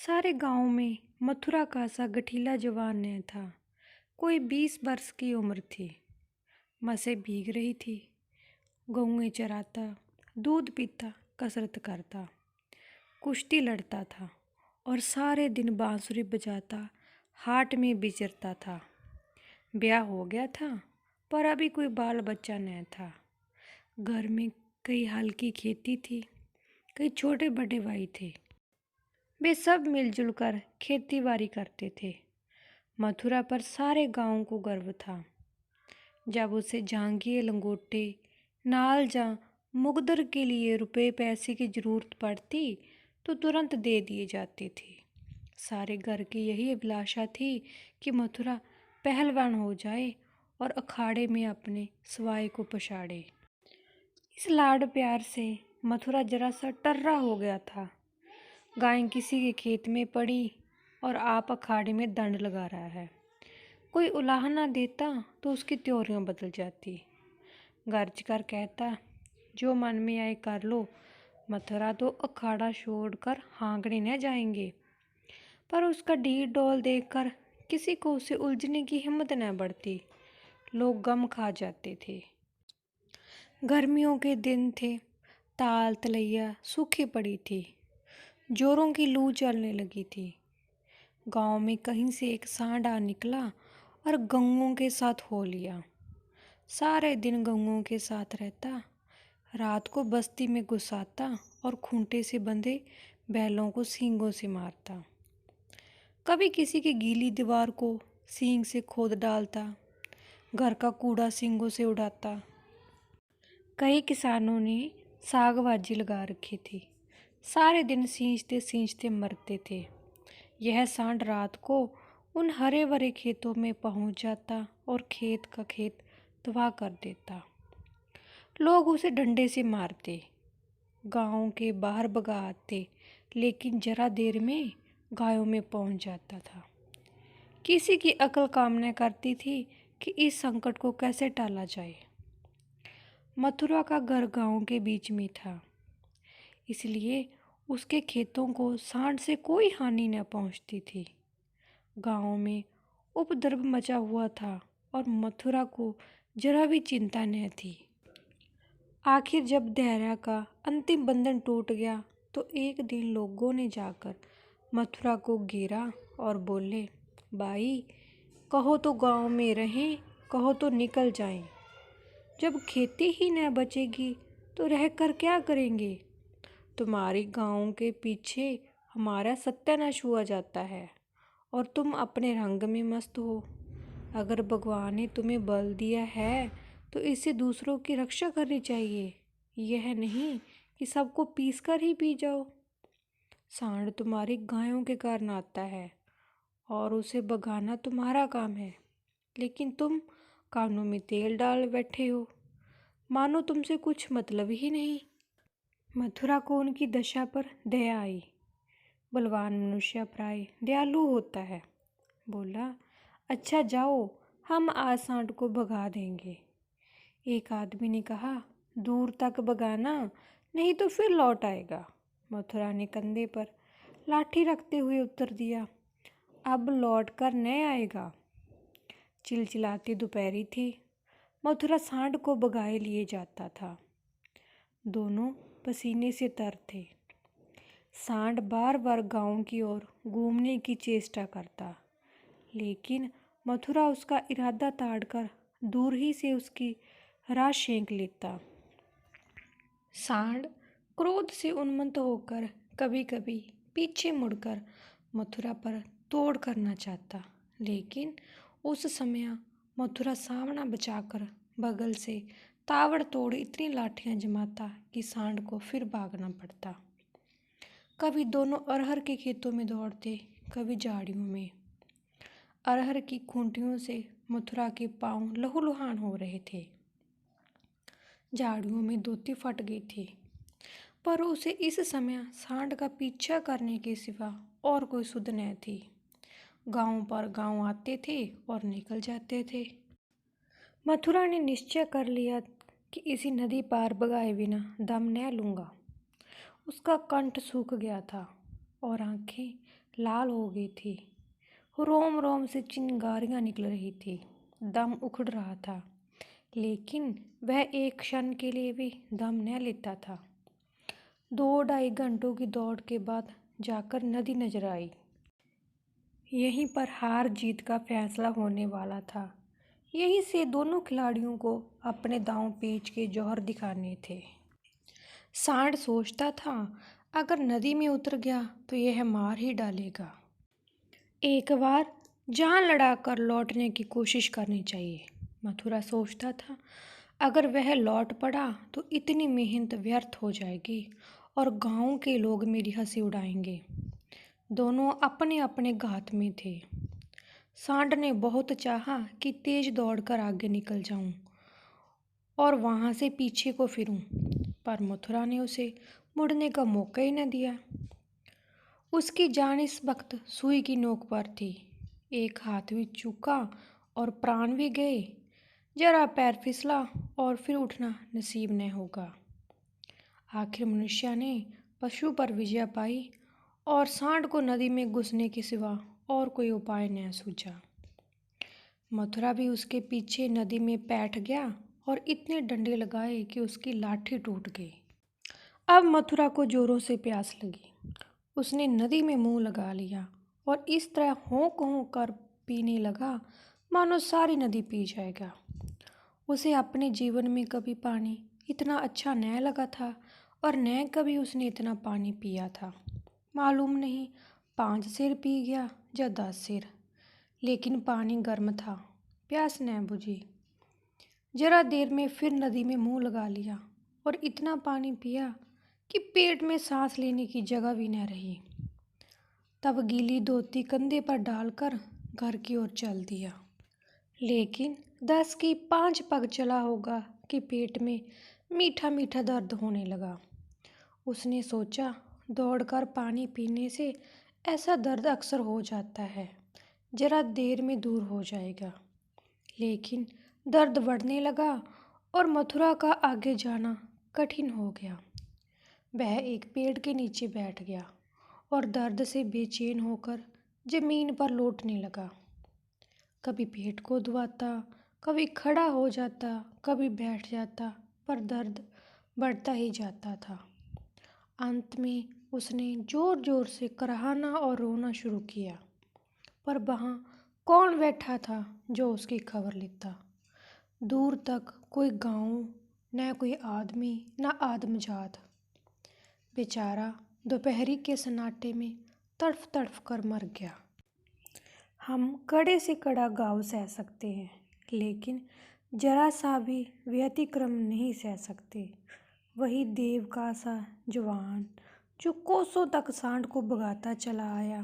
सारे गांव में मथुरा का सा गठीला जवान नहीं था। कोई 20 वर्ष की उम्र थी। मसें भीग रही थी। गौएं चराता, दूध पीता, कसरत करता, कुश्ती लड़ता था और सारे दिन बांसुरी बजाता हाट में विचरता था। ब्याह हो गया था पर अभी कोई बाल बच्चा नहीं था। घर में कई हल्की खेती थी, कई छोटे बड़े भाई थे। वे सब मिलजुल कर खेती बाड़ी करते थे। मथुरा पर सारे गांव को गर्व था। जब उसे झांगिए लंगोटे, नाल जा मुकदर के लिए रुपए पैसे की जरूरत पड़ती तो तुरंत दे दिए जाते थे। सारे घर की यही अभिलाषा थी कि मथुरा पहलवान हो जाए और अखाड़े में अपने सवाई को पछाड़े। इस लाड प्यार से मथुरा जरा सा टर्रा हो गया था। गाय किसी के खेत में पड़ी और आप अखाड़े में दंड लगा रहा है। कोई उलाह ना देता तो उसकी त्योरियां बदल जाती। गर्ज कर कहता, जो मन में आए कर लो। मथुरा तो अखाड़ा छोड़कर हाँकने न जाएंगे। पर उसका ढीठ डोल देखकर किसी को उसे उलझने की हिम्मत न बढ़ती। लोग गम खा जाते थे। गर्मियों के दिन थे। ताल तलैया सूखी पड़ी थी। जोरों की लू चलने लगी थी। गांव में कहीं से एक सांड आ निकला और गंगों के साथ हो लिया। सारे दिन गंगों के साथ रहता, रात को बस्ती में घुसाता और खूंटे से बंधे बैलों को सींगों से मारता। कभी किसी की गीली दीवार को सींग से खोद डालता, घर का कूड़ा सींगों से उड़ाता। कई किसानों ने साग भाजी लगा रखी थी। सारे दिन सींचते सींचते मरते थे। यह सांड रात को उन हरे भरे खेतों में पहुंच जाता और खेत का खेत तबाह कर देता। लोग उसे डंडे से मारते, गांव के बाहर भगा आते, लेकिन जरा देर में गायों में पहुंच जाता था। किसी की अकल काम न करती थी कि इस संकट को कैसे टाला जाए। मथुरा का घर गांव के बीच में था, इसलिए उसके खेतों को सांड से कोई हानि न पहुंचती थी। गांव में उपद्रव मचा हुआ था और मथुरा को जरा भी चिंता न थी। आखिर जब धैर्य का अंतिम बंधन टूट गया तो एक दिन लोगों ने जाकर मथुरा को घेरा और बोले, भाई, कहो तो गांव में रहें, कहो तो निकल जाएं। जब खेती ही न बचेगी तो रह कर क्या करेंगे। तुम्हारी गांव के पीछे हमारा सत्यानाश हुआ जाता है और तुम अपने रंग में मस्त हो। अगर भगवान ने तुम्हें बल दिया है तो इससे दूसरों की रक्षा करनी चाहिए, यह नहीं कि सबको पीस कर ही पी जाओ। सांड तुम्हारी गायों के कारण आता है और उसे भगाना तुम्हारा काम है, लेकिन तुम कानों में तेल डाल बैठे हो, मानो तुमसे कुछ मतलब ही नहीं। मथुरा को उनकी दशा पर दया आई। बलवान मनुष्य प्राय दयालु होता है। बोला, अच्छा जाओ, हम आज सांड को भगा देंगे। एक आदमी ने कहा, दूर तक भगाना, नहीं तो फिर लौट आएगा। मथुरा ने कंधे पर लाठी रखते हुए उत्तर दिया, अब लौट कर न आएगा। चिलचिलाती दोपहरी थी। मथुरा सांड को भगाए लिए जाता था। दोनों पसीने से तर थे। सांड बार बार गांव की ओर घूमने की चेष्टा करता, लेकिन मथुरा उसका इरादा ताड़कर दूर ही से उसकी राह छेंक लेता। सांड क्रोध से उन्मत्त होकर कभी कभी पीछे मुड़कर मथुरा पर तोड़ करना चाहता, लेकिन उस समय मथुरा सामना बचाकर बगल से ताबड़तोड़ इतनी लाठियां जमाता कि सांड को फिर भागना पड़ता। कभी दोनों अरहर के खेतों में दौड़ते, कभी झाड़ियों में। अरहर की खूंटियों से मथुरा के पांव लहूलुहान हो रहे थे। झाड़ियों में धोती फट गई थी, पर उसे इस समय सांड का पीछा करने के सिवा और कोई सुध न थी। गांव पर गांव आते थे और निकल जाते थे। मथुरा ने निश्चय कर लिया कि इसी नदी पार भगाए बिना दम न लूंगा। उसका कंठ सूख गया था और आंखें लाल हो गई थी। रोम रोम से चिंगारियां निकल रही थी, दम उखड़ रहा था, लेकिन वह एक क्षण के लिए भी दम न लेता था। 2-2.5 घंटों की दौड़ के बाद जाकर नदी नजर आई। यहीं पर हार जीत का फैसला होने वाला था। यहीं से दोनों खिलाड़ियों को अपने दांव पेच के जौहर दिखाने थे। सांड सोचता था, अगर नदी में उतर गया तो यह मार ही डालेगा। एक बार जान लड़ाकर लौटने की कोशिश करनी चाहिए। मथुरा सोचता था, अगर वह लौट पड़ा तो इतनी मेहनत व्यर्थ हो जाएगी और गांव के लोग मेरी हंसी उड़ाएंगे। दोनों अपने अपने घात में थे। सांड ने बहुत चाहा कि तेज दौड़कर आगे निकल जाऊं और वहां से पीछे को फिरूं, पर मथुरा ने उसे मुड़ने का मौका ही न दिया। उसकी जान इस वक्त सुई की नोक पर थी। एक हाथ भी चूका और प्राण भी गए। जरा पैर फिसला और फिर उठना नसीब न होगा। आखिर मनुष्य ने पशु पर विजय पाई और सांड को नदी में घुसने के सिवा और कोई उपाय न सूझा। मथुरा भी उसके पीछे नदी में बैठ गया और इतने डंडे लगाए कि उसकी लाठी टूट गई। अब मथुरा को जोरों से प्यास लगी। उसने नदी में मुंह लगा लिया और इस तरह होंक होंक कर पीने लगा मानो सारी नदी पी जाएगा। उसे अपने जीवन में कभी पानी इतना अच्छा न लगा था और न कभी उसने इतना पानी पिया था। मालूम नहीं 5 सेर पी गया या 10 सेर, लेकिन पानी गर्म था, प्यास न बुझी। जरा देर में फिर नदी में मुंह लगा लिया और इतना पानी पिया कि पेट में सांस लेने की जगह भी न रही। तब गीली धोती कंधे पर डालकर घर की ओर चल दिया। लेकिन 10 की 5 पग चला होगा कि पेट में मीठा मीठा दर्द होने लगा। उसने सोचा, दौड़कर पानी पीने से ऐसा दर्द अक्सर हो जाता है, जरा देर में दूर हो जाएगा। लेकिन दर्द बढ़ने लगा और मथुरा का आगे जाना कठिन हो गया। वह एक पेड़ के नीचे बैठ गया और दर्द से बेचैन होकर जमीन पर लौटने लगा। कभी पेट को दबाता, कभी खड़ा हो जाता, कभी बैठ जाता, पर दर्द बढ़ता ही जाता था। अंत में उसने जोर जोर से कराहना और रोना शुरू किया, पर वहाँ कौन बैठा था जो उसकी खबर लेता। दूर तक कोई गांव, न कोई आदमी, न आदमजात। बेचारा दोपहरी के सन्नाटे में तड़फ तड़फ कर मर गया। हम कड़े से कड़ा घाव सह सकते हैं, लेकिन जरा सा भी व्यतिक्रम नहीं सह सकते। वही देव का सा जवान जो कोसों तक सांड को भगाता चला आया,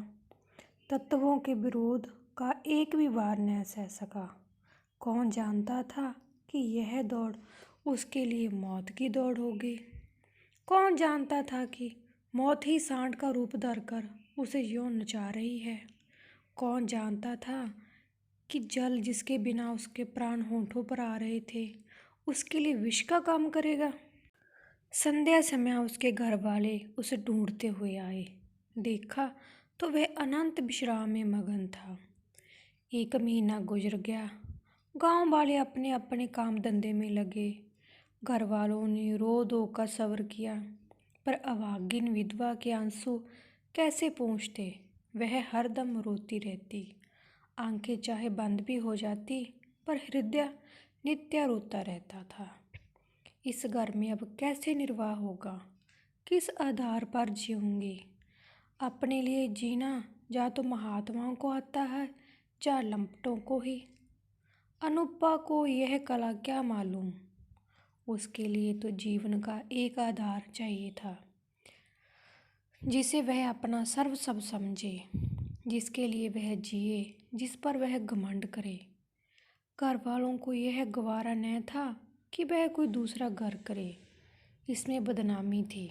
तत्वों के विरोध का एक भी वार न सह सका। कौन जानता था कि यह दौड़ उसके लिए मौत की दौड़ होगी। कौन जानता था कि मौत ही सांड का रूप धरकर उसे यूं नचा रही है। कौन जानता था कि जल जिसके बिना उसके प्राण होठों पर आ रहे थे, उसके लिए विष का काम करेगा। संध्या समय उसके घर वाले उसे ढूंढते हुए आए। देखा तो वह अनंत विश्राम में मगन था। 1 महीना गुजर गया। गांव वाले अपने अपने काम धंधे में लगे। घर वालों ने रो धो कर सब्र किया, पर अभागिन विधवा के आंसू कैसे पहुँचते। वह हरदम रोती रहती। आंखें चाहे बंद भी हो जाती, पर हृदय नित्य रोता रहता था। इस घर में अब कैसे निर्वाह होगा, किस आधार पर जीऊंगी। अपने लिए जीना या तो महात्माओं को आता है, या लंपटों को ही। अनुपा को यह कला क्या मालूम। उसके लिए तो जीवन का एक आधार चाहिए था, जिसे वह अपना सर्व सब समझे, जिसके लिए वह जिए, जिस पर वह घमंड करे। घर वालों को यह गवारा न था कि वह कोई दूसरा घर करे, इसमें बदनामी थी।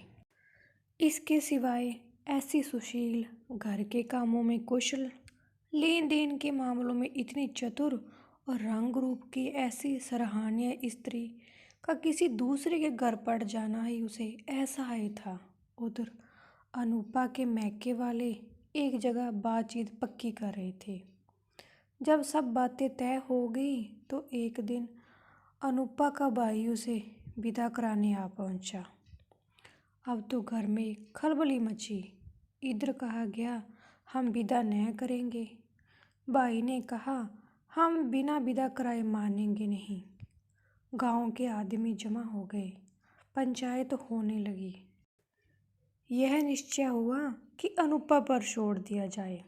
इसके सिवाय ऐसी सुशील, घर के कामों में कुशल, लेन देन के मामलों में इतनी चतुर और रंग रूप की ऐसी सराहनीय स्त्री का किसी दूसरे के घर पड़ जाना ही उसे असहाय था। उधर अनूपा के मैके वाले एक जगह बातचीत पक्की कर रहे थे। जब सब बातें तय हो गई तो एक दिन अनूपा का भाई उसे विदा कराने आ पहुंचा। अब तो घर में खलबली मची। इधर कहा गया हम विदा न करेंगे। भाई ने कहा हम बिना विदा कराए मानेंगे नहीं। गांव के आदमी जमा हो गए। पंचायत होने लगी। यह निश्चय हुआ कि अनूपा पर छोड़ दिया जाए।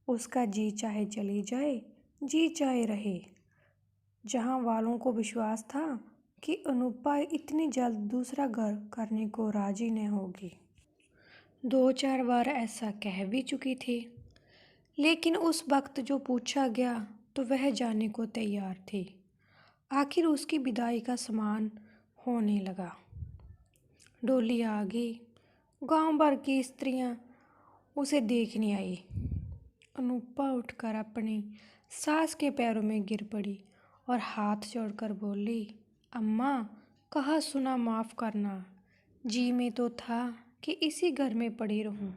उसका जी चाहे चली जाए, जी चाहे रहे। जहां वालों को विश्वास था कि अनूपा इतनी जल्द दूसरा घर करने को राजी न होगी। 2-4 बार ऐसा कह भी चुकी थी। लेकिन उस वक्त जो पूछा गया तो वह जाने को तैयार थी। आखिर उसकी विदाई का सामान होने लगा। डोली आ गई। गांव भर की स्त्रियां उसे देखने आई। अनूपा उठकर अपनी सास के पैरों में गिर पड़ी और हाथ जोड़कर बोली, अम्मा, कहा सुना माफ़ करना। जी में तो था कि इसी घर में पड़ी रहूं,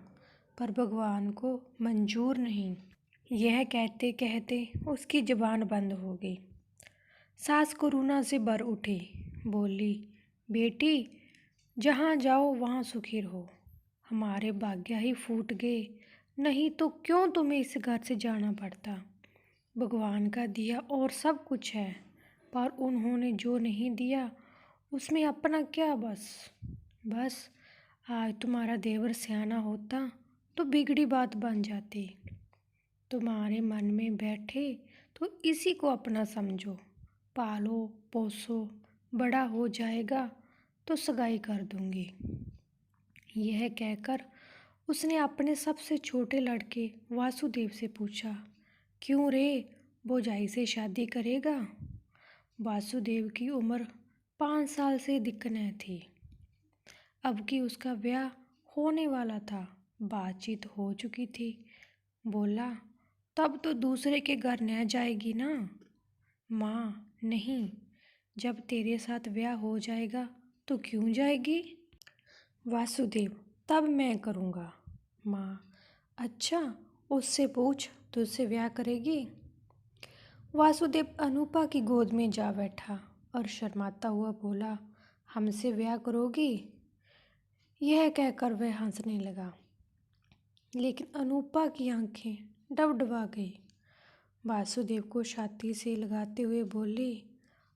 पर भगवान को मंजूर नहीं। यह कहते कहते उसकी ज़बान बंद हो गई। सास करुणा से भर उठी। बोली, बेटी, जहाँ जाओ वहाँ सुखी रहो। हमारे भाग्य ही फूट गए, नहीं तो क्यों तुम्हें इस घर से जाना पड़ता। भगवान का दिया और सब कुछ है, पर उन्होंने जो नहीं दिया उसमें अपना क्या। बस आज तुम्हारा देवर सियाना होता तो बिगड़ी बात बन जाती। तुम्हारे मन में बैठे तो इसी को अपना समझो। पालो पोसो, बड़ा हो जाएगा तो सगाई कर दूंगी। यह कहकर उसने अपने सबसे छोटे लड़के वासुदेव से पूछा, क्यों रे, भौजाई से शादी करेगा। वासुदेव की उम्र 5 साल से दिक्कत थी। अब कि उसका ब्याह होने वाला था। बातचीत हो चुकी थी। बोला, तब तो दूसरे के घर न जाएगी ना। माँ, नहीं, जब तेरे साथ ब्याह हो जाएगा तो क्यों जाएगी। वासुदेव, तब मैं करूँगा। माँ, अच्छा, उससे पूछ, तुझसे ब्याह करेगी। वासुदेव अनूपा की गोद में जा बैठा और शर्माता हुआ बोला, हमसे ब्याह करोगी। यह कहकर वह हंसने लगा। लेकिन अनूपा की आंखें डबडबा गई। वासुदेव को छाती से लगाते हुए बोली,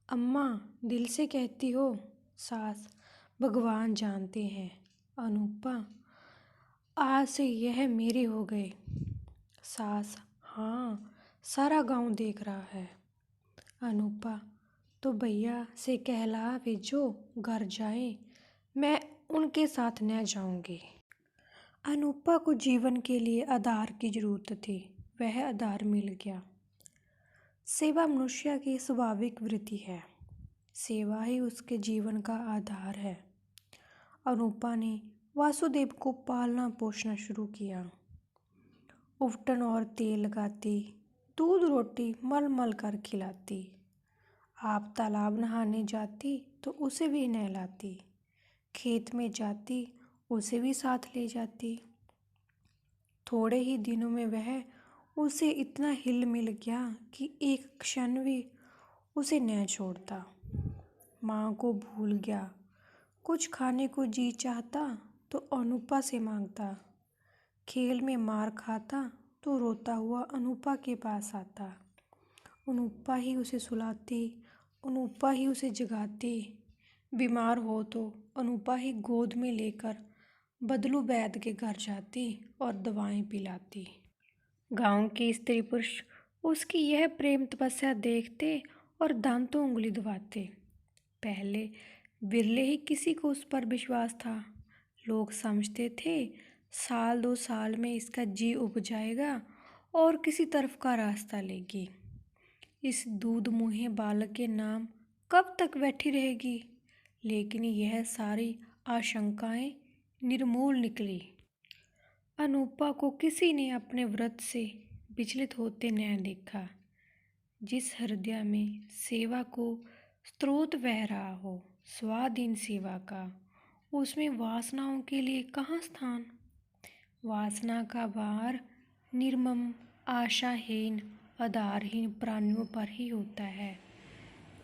अम्मा, दिल से कहती हो। सास, भगवान जानते हैं। अनूपा, आज से यह मेरे हो गए। सास, हाँ, सारा गांव देख रहा है। अनूपा, तो भैया से कहला भेजो, घर जाए, मैं उनके साथ न जाऊंगी। अनूपा को जीवन के लिए आधार की जरूरत थी। वह आधार मिल गया। सेवा मनुष्य की स्वाभाविक वृत्ति है। सेवा ही उसके जीवन का आधार है। अनूपा ने वासुदेव को पालना पोसना शुरू किया। उबटन और तेल लगाती, दूध रोटी मल मल कर खिलाती। आप तालाब नहाने जाती तो उसे भी नहलाती। खेत में जाती, उसे भी साथ ले जाती। थोड़े ही दिनों में वह उसे इतना हिल मिल गया कि एक क्षण भी उसे न छोड़ता। माँ को भूल गया। कुछ खाने को जी चाहता तो अनूपा से मांगता। खेल में मार खाता तो रोता हुआ अनूपा के पास आता। अनूपा ही उसे सुलाती, अनूपा ही उसे जगाती। बीमार हो तो अनूपा ही गोद में लेकर बदलू वैद्य के घर जाती और दवाएं पिलाती। गांव के स्त्री पुरुष उसकी यह प्रेम तपस्या देखते और दांतों उंगली दबाते। पहले बिरले ही किसी को उस पर विश्वास था। लोग समझते थे 1-2 साल में इसका जी उब जाएगा और किसी तरफ का रास्ता लेगी। इस दूध मुँहे बालक के नाम कब तक बैठी रहेगी। लेकिन यह सारी आशंकाएं निर्मूल निकली। अनूपा को किसी ने अपने व्रत से विचलित होते न देखा। जिस हृदय में सेवा को स्रोत बह रहा हो, स्वाधीन सेवा का, उसमें वासनाओं के लिए कहाँ स्थान। वासना का वार निर्मम, आशाहीन, आधारहीन प्राणियों पर ही होता है।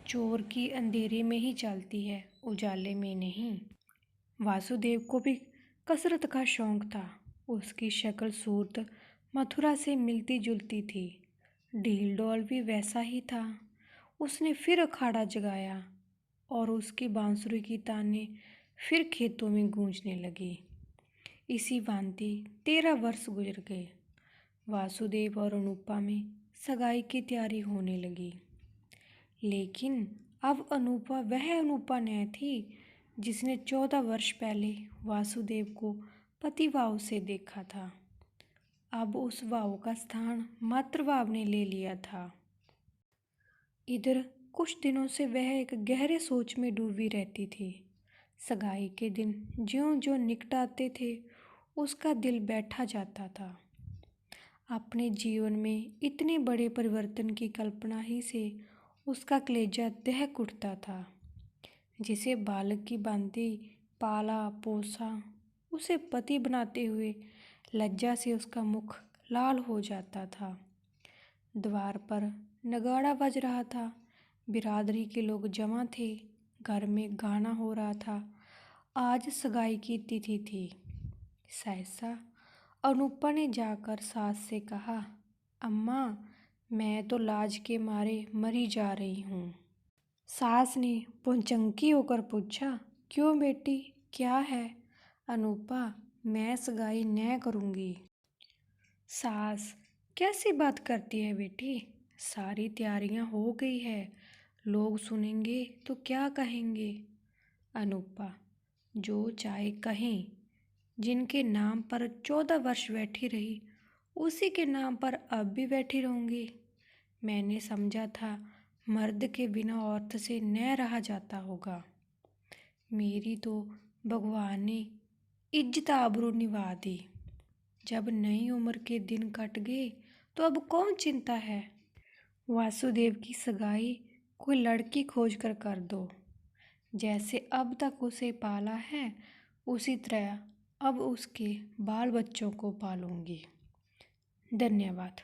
चोर की अंधेरे में ही चलती है, उजाले में नहीं। वासुदेव को भी कसरत का शौक था। उसकी शक्ल सूरत मथुरा से मिलती जुलती थी। ढील डौल भी वैसा ही था। उसने फिर अखाड़ा जगाया और उसकी बांसुरी की तानें फिर खेतों में गूंजने लगी। इसी भांति 13 वर्ष गुजर गए। वासुदेव और अनुपा में सगाई की तैयारी होने लगी। लेकिन अब अनुपा वह अनुपा न थी जिसने 14 वर्ष पहले वासुदेव को पतिभाव से देखा था। अब उस भाव का स्थान मातृभाव ने ले लिया था। इधर कुछ दिनों से वह एक गहरे सोच में डूबी रहती थी। सगाई के दिन ज्यों-ज्यों निकट आते थे, उसका दिल बैठा जाता था। अपने जीवन में इतने बड़े परिवर्तन की कल्पना ही से उसका कलेजा दहक उठता था। जिसे बालक की भांति पाला पोसा, उसे पति बनाते हुए लज्जा से उसका मुख लाल हो जाता था। द्वार पर नगाड़ा बज रहा था। बिरादरी के लोग जमा थे। घर में गाना हो रहा था। आज सगाई की तिथि थी। सहसा अनुपा ने जाकर सास से कहा, अम्मा, मैं तो लाज के मारे मरी जा रही हूँ। सास ने पुंचंकी होकर पूछा, क्यों बेटी, क्या है? अनुपा, मैं सगाई न करूँगी। सास, कैसी बात करती है बेटी? सारी तैयारियां हो गई है। लोग सुनेंगे तो क्या कहेंगे? अनुपा, जो चाहे कहें। जिनके नाम पर 14 वर्ष बैठी रही, उसी के नाम पर अब भी बैठी रहूँगी। मैंने समझा था मर्द के बिना औरत से न रहा जाता होगा। मेरी तो भगवान ने इज्जत आबरू निभा दी। जब नई उम्र के दिन कट गए तो अब कौन चिंता है? वासुदेव की सगाई कोई लड़की खोज कर दो। जैसे अब तक उसे पाला है, उसी तरह अब उसके बाल बच्चों को पालूंगी। धन्यवाद।